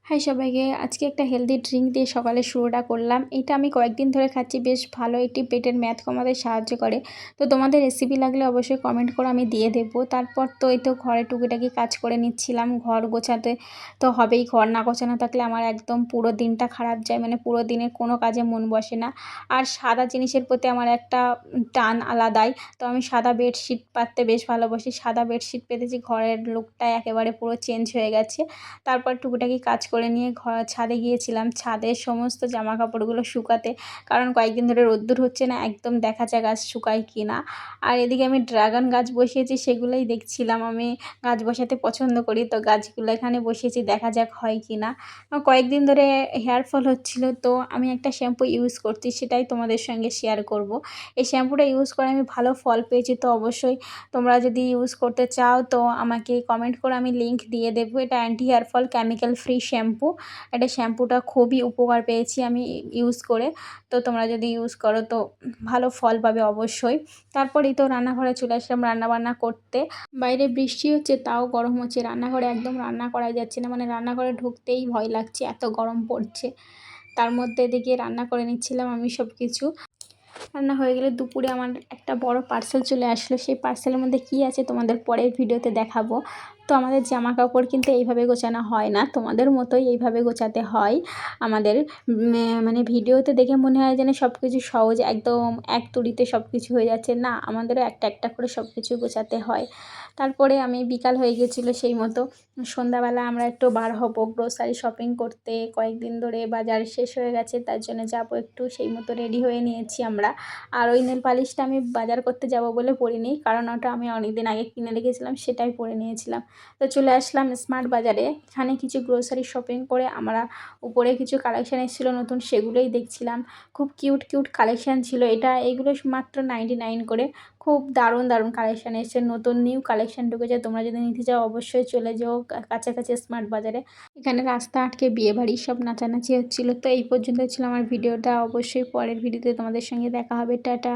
High সবাইকে, আজকে একটা হেলদি ড্রিঙ্ক দিয়ে সকালে শুরুটা করলাম। এটা আমি কয়েকদিন ধরে খাচ্ছি, বেশ ভালো। এটি পেটের মেদ কমাতে সাহায্য করে। তো তোমাদের রেসিপি লাগলে অবশ্যই কমেন্ট করো, আমি দিয়ে দেবো। তারপর তো এই তো ঘরে টুকিটাকি কাজ করে নিচ্ছিলাম। ঘর গোছাতে তো হবেই, ঘর না গোছানো থাকলে আমার একদম পুরো দিনটা খারাপ যায়, মানে পুরো দিনের কোনো কাজে মন বসে না। আর সাদা জিনিসের প্রতি আমার একটা টান আলাদাই। তো আমি সাদা বেডশিট পাততে বেশ ভালোবাসি। সাদা বেডশিট পেতেছি, ঘরের লুকটা একেবারে পুরো চেঞ্জ হয়ে গেছে। তারপর টুকিটাকি কাজ করে নিয়ে ছাদে গিয়েছিলাম, ছাদের সমস্ত জামা কাপড়গুলো শুকাতে, কারণ কয়েকদিন ধরে রোদ্দুর হচ্ছে না, একদম দেখা যাক গাছ শুকায় কি না। আর এদিকে আমি ড্রাগন গাছ বসিয়েছি, সেগুলোই দেখছিলাম। আমি গাছ বসাতে পছন্দ করি, তো গাছগুলো এখানে বসিয়েছি, দেখা যাক হয় কি না। কয়েকদিন ধরে হেয়ার ফল হচ্ছিল, তো আমি একটা শ্যাম্পু ইউজ করছি, সেটাই তোমাদের সঙ্গে শেয়ার করব। এই শ্যাম্পুটা ইউজ করে আমি ভালো ফল পেয়েছি, তো অবশ্যই তোমরা যদি ইউজ করতে চাও তো আমাকে কমেন্ট করে, আমি লিংক দিয়ে দেবো। এটা anti hair fall chemical free shampoo. এটা শ্যাম্পুটা খুবই উপকার পেয়েছি আমি ইউজ করে। তো তোমরা যদি ইউজ করো তো ভালো ফল পাবে অবশ্যই। তারপরেই তো রান্নাঘরে চলে আসলাম রান্নাবান্না করতে। বাইরে বৃষ্টি হচ্ছে, তাও গরম হচ্ছে, রান্নাঘরে একদম রান্না করা যাচ্ছে না, মানে রান্নাঘরে ঢুকতেই ভয় লাগছে, এত গরম পড়ছে। তার মধ্যে এদিকে রান্না করে নিচ্ছিলাম আমি সব কিছু। রান্না হয়ে গেলে দুপুরে আমার একটা বড় পার্সেল চলে আসলো। সেই পার্সেলের মধ্যে কী আছে তোমাদের পরের ভিডিওতে দেখাবো। তো আমাদের জামা কাপড় কিন্তু এইভাবে গোছানো হয় না, তোমাদের মতোই এইভাবে গোছাতে হয় আমাদের। মানে ভিডিওতে দেখে মনে হয় যেন সব কিছু সহজ, একদম এক তুড়িতে সব কিছু হয়ে যাচ্ছে, না, আমাদেরও একটা একটা করে সব কিছু গোছাতে হয়। তারপরে আমি বিকাল হয়ে গেছিলো, সেই মতো সন্ধ্যাবেলা আমরা একটু বার হবো গ্রোসারি শপিং করতে। কয়েকদিন ধরে বাজার শেষ হয়ে গেছে, তার জন্য যাবো একটু, সেই মতো রেডি হয়ে নিয়েছি আমরা। আর ওই নেল পালিশটা আমি বাজার করতে যাব বলে পরিনি, কারণ ওটা আমি অনেকদিন আগে কিনে রেখেছিলাম, সেটাই পরে নিয়েছিলাম। তো চলে আসলাম স্মার্ট বাজারে। এখানে কিছু গ্রোসারি শপিং করে আমরা উপরে কিছু কালেকশান এসেছিলো নতুন, সেগুলোই দেখছিলাম। খুব কিউট কিউট কালেকশান ছিল। এগুলো মাত্র 99 করে। খুব দারুণ দারুণ কালেকশান এসেছে, নতুন নিউ কালেকশান ঢুকেছে। তোমরা যদি নিতে চাও অবশ্যই চলে যাও কাছাকাছি স্মার্ট বাজারে। এখানে রাস্তা আটকে বিয়েবাড়ি সব নাচানাচি হচ্ছিলো। তো এই পর্যন্ত ছিল আমার ভিডিওটা, অবশ্যই পরের ভিডিওতে তোমাদের সঙ্গে দেখা হবে। টাটা।